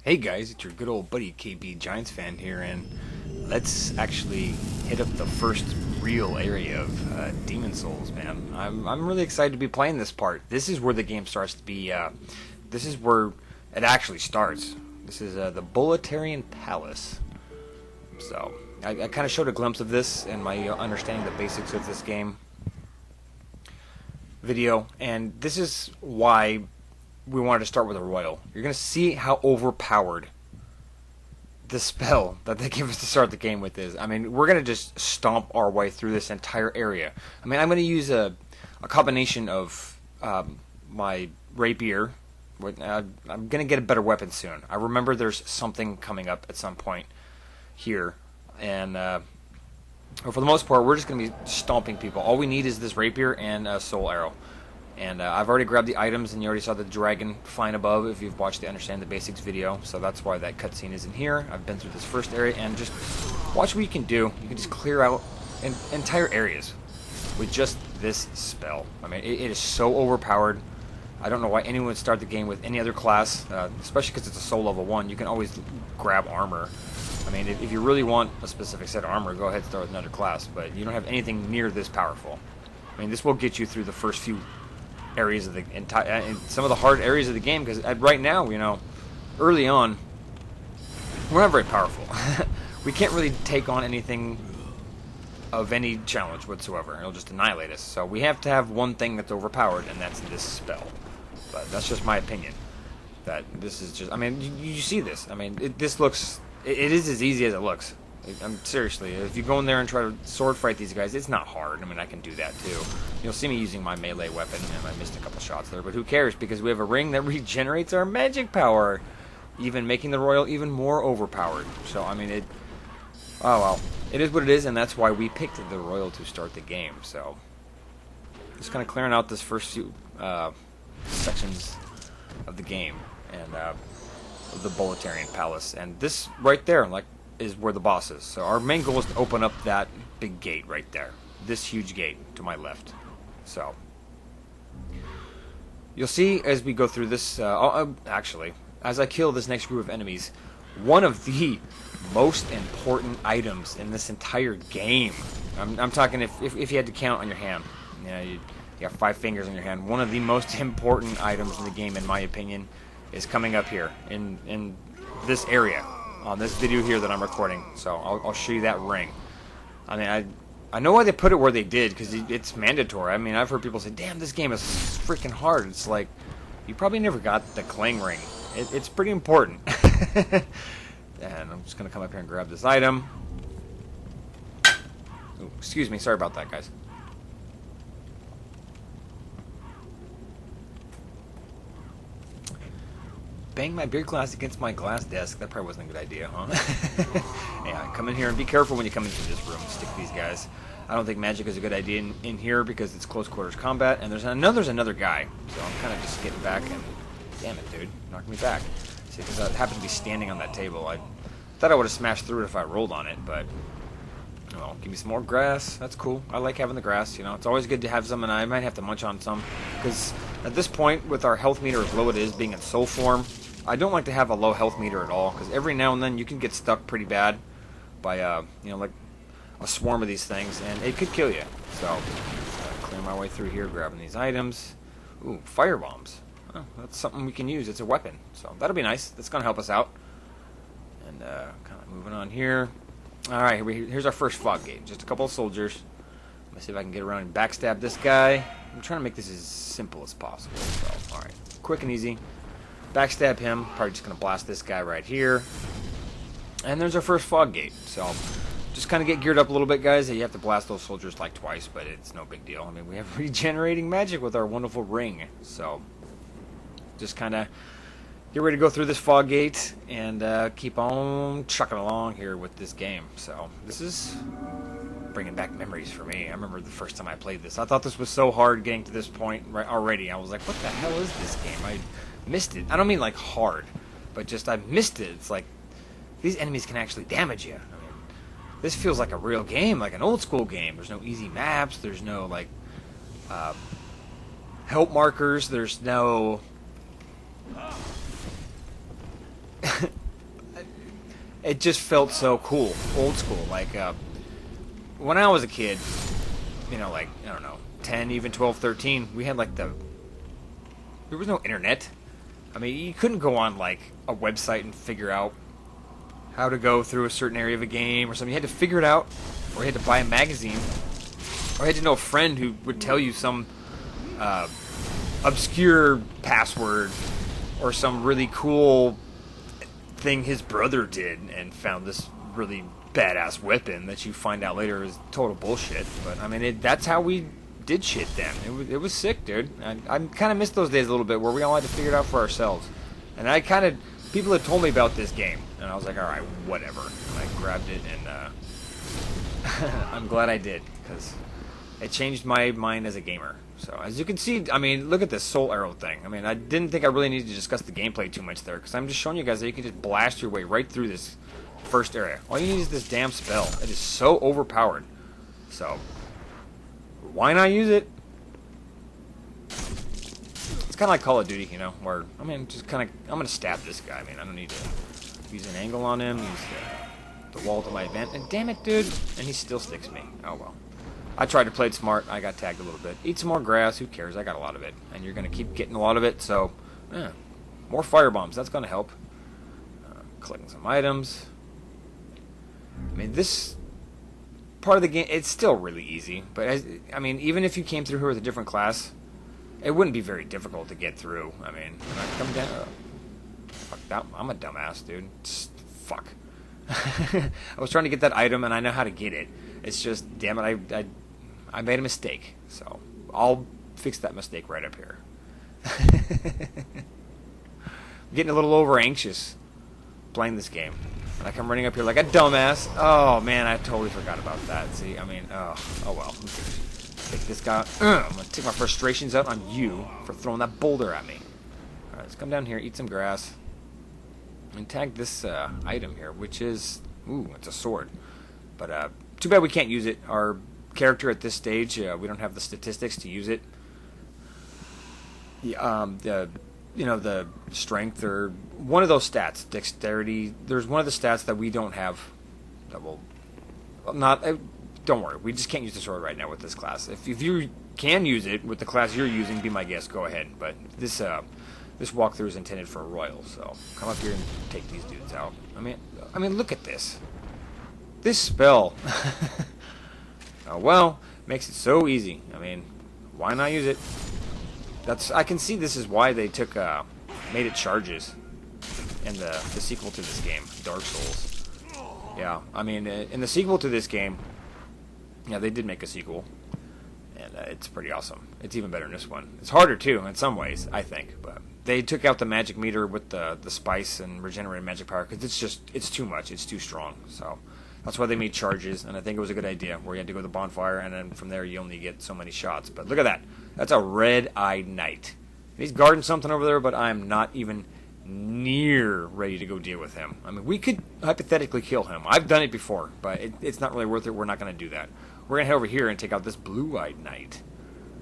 Hey guys, it's your good old buddy KBGiantsfan here, and let's actually hit up the first real area of Demon Souls, man. I'm really excited to be playing this part. This is where the game starts to be, this is where it actually starts. This is the Boletarian Palace. So, I kind of showed a glimpse of this in my understanding the basics of this game video, and this is why we wanted to start with a royal. You're going to see how overpowered the spell that they give us to start the game with is. I mean, we're going to just stomp our way through this entire area. I mean, I'm going to use a combination of my rapier. I'm going to get a better weapon soon. I remember there's something coming up at some point here. And for the most part, we're just going to be stomping people. All we need is this rapier and a soul arrow. And I've already grabbed the items, and you already saw the dragon flying above if you've watched the Understand the Basics video. So that's why that cutscene is in here. I've been through this first area, and just watch what you can do. You can just clear out entire areas with just this spell. I mean, it is so overpowered. I don't know why anyone would start the game with any other class, especially because it's a soul level 1. You can always grab armor. I mean, if you really want a specific set of armor, go ahead and start with another class, but you don't have anything near this powerful. I mean, this will get you through the first few areas of the entire, some of the hard areas of the game, because right now, you know, early on, we're not very powerful. We can't really take on anything of any challenge whatsoever. It'll just annihilate us. So we have to have one thing that's overpowered, and that's this spell. But that's just my opinion. That this is just, I mean, you see this. I mean, this looks, it is as easy as it looks. I'm seriously, if you go in there and try to sword fight these guys, it's not hard. I mean, I can do that too. You'll see me using my melee weapon, and I missed a couple shots there, but who cares, because we have a ring that regenerates our magic power, even making the royal even more overpowered. So, I mean, oh well, it is what it is, and that's why we picked the royal to start the game. So, just kind of clearing out this first few sections of the game, and the Boletarian Palace, and this right there, like, is where the boss is. So our main goal is to open up that big gate right there. This huge gate to my left. So you'll see as we go through this, actually, as I kill this next group of enemies, one of the most important items in this entire game. I'm talking if you had to count on your hand. You know, you got 5 fingers on your hand. One of the most important items in the game, in my opinion, is coming up here in this area. On this video here that I'm recording, so I'll show you that ring. I mean, I know why they put it where they did, because it's mandatory. I mean, I've heard people say, damn, this game is freaking hard. It's like, you probably never got the clang ring. It's pretty important. And I'm just going to come up here and grab this item. Ooh, excuse me, sorry about that, guys. Bang my beer glass against my glass desk. That probably wasn't a good idea, huh? Yeah, come in here and be careful when you come into this room. Stick these guys. I don't think magic is a good idea in here because it's close quarters combat, and there's another guy. So I'm kind of just getting back, and damn it, dude, knocked me back. See, because I happened to be standing on that table. I thought I would have smashed through it if I rolled on it, but oh, give me some more grass. That's cool. I like having the grass. You know, it's always good to have some, and I might have to munch on some because at this point, with our health meter as low it is, being in soul form, I don't like to have a low health meter at all, because every now and then you can get stuck pretty bad by, you know, like a swarm of these things, and it could kill you. So, clear my way through here, grabbing these items. Ooh, fire bombs. Oh, that's something we can use. It's a weapon, so that'll be nice. That's going to help us out. And kind of moving on here. All right, here's our first fog gate. Just a couple of soldiers. Let me see if I can get around and backstab this guy. I'm trying to make this as simple as possible. So, all right, quick and easy. Backstab him. Probably just going to blast this guy right here. And there's our first fog gate. So just kind of get geared up a little bit, guys. You have to blast those soldiers like twice, but it's no big deal. I mean, we have regenerating magic with our wonderful ring. So just kind of get ready to go through this fog gate and keep on trucking along here with this game. So this is bringing back memories for me. I remember the first time I played this. I thought this was so hard getting to this point already. I was like, what the hell is this game? I missed it. I don't mean like hard, but just I missed it. It's like these enemies can actually damage you. I mean, this feels like a real game, like an old school game. There's no easy maps. There's no like help markers. There's no it just felt so cool, old school. Like when I was a kid, you know, like I don't know, 10, even 12, 13, we had like there was no internet. I mean, you couldn't go on like a website and figure out how to go through a certain area of a game or something. You had to figure it out, or you had to buy a magazine, or you had to know a friend who would tell you some obscure password or some really cool thing his brother did and found this really badass weapon that you find out later is total bullshit. But I mean, that's how we did shit then. It was sick, dude. I kind of miss those days a little bit where we all had to figure it out for ourselves. And I kind of, people had told me about this game, and I was like, all right, whatever. And I grabbed it, and I'm glad I did, because it changed my mind as a gamer. So as you can see, I mean, look at this soul arrow thing. I mean, I didn't think I really needed to discuss the gameplay too much there, because I'm just showing you guys that you can just blast your way right through this first area. All you need is this damn spell. It is so overpowered. So why not use it? It's kind of like Call of Duty, you know, where, I mean, just kind of, I'm going to stab this guy. I mean, I don't need to use an angle on him, use the wall to my advantage. And damn it, dude. And he still sticks me. Oh, well. I tried to play it smart. I got tagged a little bit. Eat some more grass. Who cares? I got a lot of it. And you're going to keep getting a lot of it, so, more fire bombs. That's going to help. Collecting some items. I mean, this part of the game, it's still really easy. But, I mean, even if you came through here with a different class, it wouldn't be very difficult to get through. I mean, when I come down... fuck that, I'm a dumbass, dude. Fuck. I was trying to get that item, and I know how to get it. It's just, damn it, I made a mistake. So, I'll fix that mistake right up here. I'm getting a little over anxious playing this game. And I come running up here like a dumbass. Oh, man, I totally forgot about that. See, I mean, oh well. Take this guy. I'm going to take my frustrations out on you for throwing that boulder at me. Alright, let's come down here, eat some grass. And tag this item here, which is... Ooh, it's a sword. But too bad we can't use it. Our character at this stage, we don't have the statistics to use it. The strength or one of those stats, dexterity. There's one of the stats that we don't have. That will not. Don't worry, we just can't use the sword right now with this class. If you can use it with the class you're using, be my guest. Go ahead. But this walkthrough is intended for a royal, so come up here and take these dudes out. I mean, look at this. This spell. Oh well, makes it so easy. I mean, why not use it? I can see this is why they made it charges in the sequel to this game, Dark Souls. Yeah, I mean, in the sequel to this game, yeah, they did make a sequel, and it's pretty awesome. It's even better than this one. It's harder too in some ways, I think, but they took out the magic meter with the spice and regenerated magic power because it's too much. It's too strong. So that's why they made charges, and I think it was a good idea where you had to go to the bonfire, and then from there you only get so many shots. But look at that. That's a red-eyed knight. He's guarding something over there, but I'm not even near ready to go deal with him. I mean, we could hypothetically kill him. I've done it before, but it's not really worth it. We're not going to do that. We're going to head over here and take out this blue-eyed knight.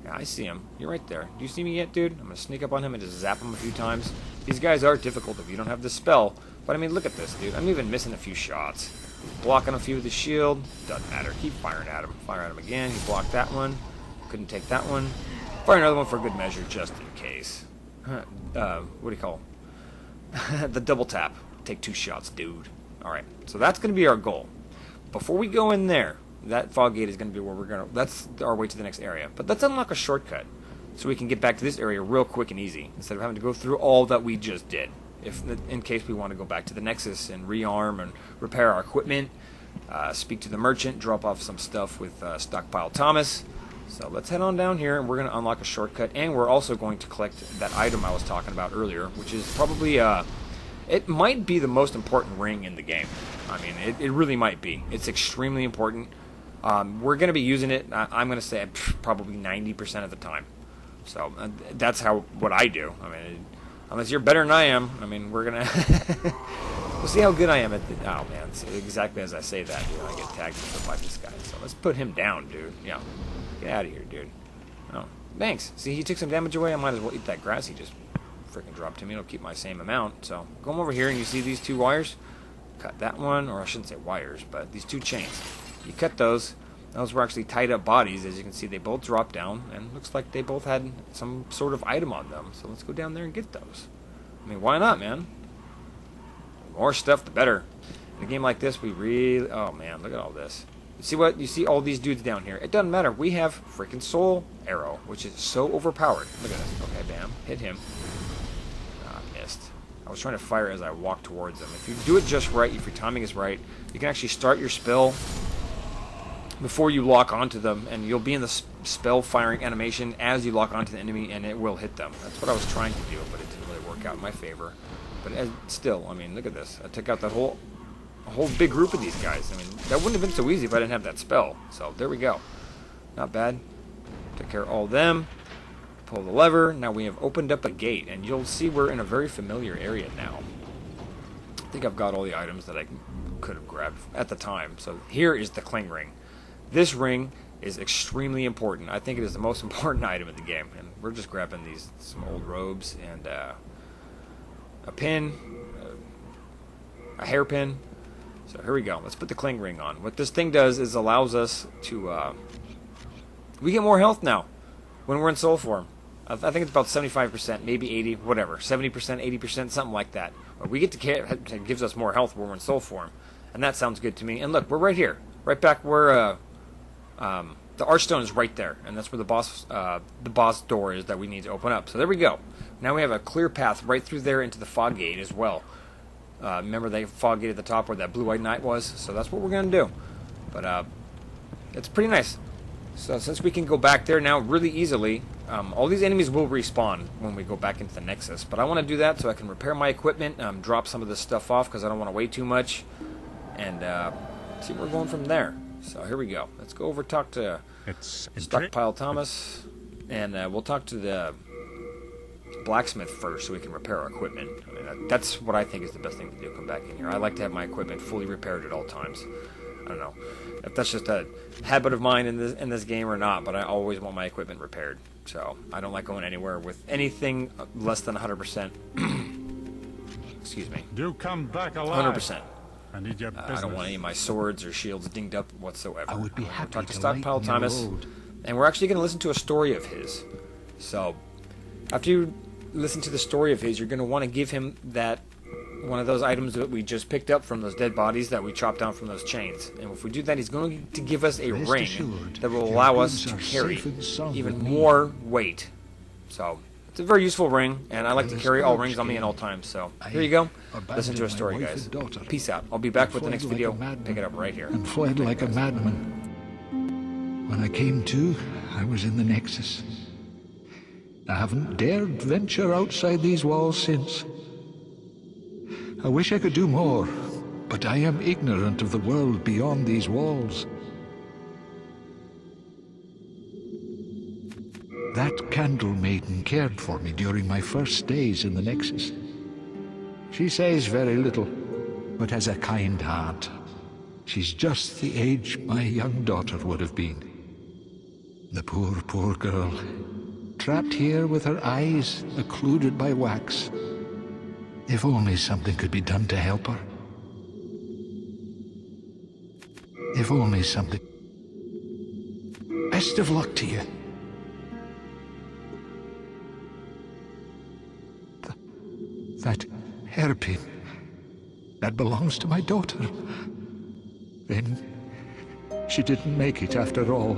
Yeah, I see him. You're right there. Do you see me yet, dude? I'm going to sneak up on him and just zap him a few times. These guys are difficult if you don't have the spell. But, I mean, look at this, dude. I'm even missing a few shots. Blocking a few with the shield. Doesn't matter. Keep firing at him. Fire at him again. He blocked that one. Couldn't take that one. Fire another one for good measure, just in case. What do you call the double tap. Take 2 shots, dude. Alright, so that's going to be our goal. Before we go in there, that fog gate is going to be where we're going to... That's our way to the next area. But let's unlock a shortcut so we can get back to this area real quick and easy instead of having to go through all that we just did. In case we want to go back to the Nexus and rearm and repair our equipment, speak to the merchant, drop off some stuff with Stockpile Thomas. So let's head on down here, and we're going to unlock a shortcut, and we're also going to collect that item I was talking about earlier, which is probably, it might be the most important ring in the game. I mean, it really might be. It's extremely important. We're going to be using it, I'm going to say, probably 90% of the time. So that's what I do. I mean, unless you're better than I am, I mean, we're going to... We'll see how good I am at the... Oh, man, see, exactly as I say that, I get tagged by this guy. So let's put him down, dude. Yeah. Get out of here, dude. Oh, thanks. See, he took some damage away. I might as well eat that grass he just freaking dropped to me. It'll keep my same amount. So, come over here and you see these 2 wires? cut that one, or I shouldn't say wires, but these 2 chains. You cut those. Those were actually tied up bodies. As you can see, they both dropped down, and looks like they both had some sort of item on them. So let's go down there and get those. I mean, why not, man? The more stuff, the better. In a game like this, we really... Oh, man, look at all this. You see what? You see all these dudes down here. It doesn't matter. We have freaking Soul Arrow, which is so overpowered. Look at this. Okay, bam. Hit him. Ah, missed. I was trying to fire as I walked towards them. If you do it just right, if your timing is right, you can actually start your spell before you lock onto them, and you'll be in the spell firing animation as you lock onto the enemy, and it will hit them. That's what I was trying to do, but it didn't really work out in my favor. But still, I mean, look at this. I took out that whole big group of these guys. I mean, that wouldn't have been so easy if I didn't have that spell. So there we go. Not bad. Took care of all of them. Pull the lever. Now we have opened up a gate, and you'll see we're in a very familiar area now. I think I've got all the items that I could have grabbed at the time. So here is the cling ring. This ring is extremely important. I think it is the most important item in the game. And we're just grabbing some old robes and a pin, a hairpin. So here we go. Let's put the cling ring on. What this thing does is allows us to... we get more health now when we're in soul form. I think it's about 75%, maybe 80, whatever. 70%, 80%, something like that. But we get to it gives us more health when we're in soul form. And that sounds good to me. And look, we're right here. Right back where... the Archstone is right there, and that's where the boss door is that we need to open up. So there we go. Now we have a clear path right through there into the fog gate as well. Remember the fog gate at the top where that blue-eyed knight was? So that's what we're going to do. But it's pretty nice. So since we can go back there now really easily, all these enemies will respawn when we go back into the Nexus. But I want to do that so I can repair my equipment, drop some of this stuff off because I don't want to wait too much, and see where we're going from there. So here we go. Let's go over talk to Stockpile Thomas, and we'll talk to the blacksmith first so we can repair our equipment. I mean, that's what I think is the best thing to do. Come back in here. I like to have my equipment fully repaired at all times. I don't know if that's just a habit of mine in this game or not, but I always want my equipment repaired. So I don't like going anywhere with anything less than 100%. Excuse me. Do come back alive. 100%. I need your business. I don't want any of my swords or shields dinged up whatsoever. I would be happy talk to to Stockpile Thomas, and we're actually going to listen to a story of his. So, after you listen to the story of his, you're going to want to give him that one of those items that we just picked up from those dead bodies that we chopped down from those chains. And if we do that, he's going to give us a ring that will allow us to carry even more weight. So, it's a very useful ring, and I like to carry all rings on me at all times. So, here you go. Listen to a story, guys. Peace out. I'll be back with the next video. Pick it up right here. And fled like a madman. When I came to, I was in the Nexus. I haven't dared venture outside these walls since. I wish I could do more, but I am ignorant of the world beyond these walls. That Candle Maiden cared for me during my first days in the Nexus. She says very little, but has a kind heart. She's just the age my young daughter would have been. The poor, poor girl, trapped here with her eyes occluded by wax. If only something could be done to help her. If only something... Best of luck to you. That hairpin, that belongs to my daughter. Then she didn't make it after all.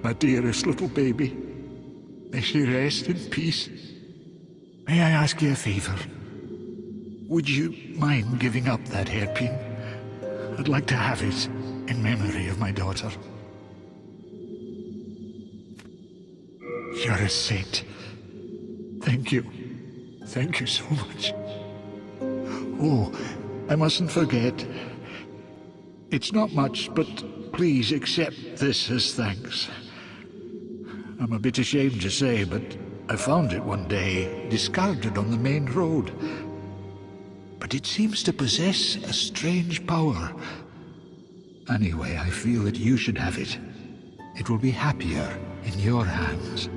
My dearest little baby. May she rest in peace. May I ask you a favor? Would you mind giving up that hairpin? I'd like to have it in memory of my daughter. You're a saint. Thank you. Thank you so much. Oh, I mustn't forget. It's not much, but please accept this as thanks. I'm a bit ashamed to say, but I found it one day, discarded on the main road. But it seems to possess a strange power. Anyway, I feel that you should have it. It will be happier in your hands.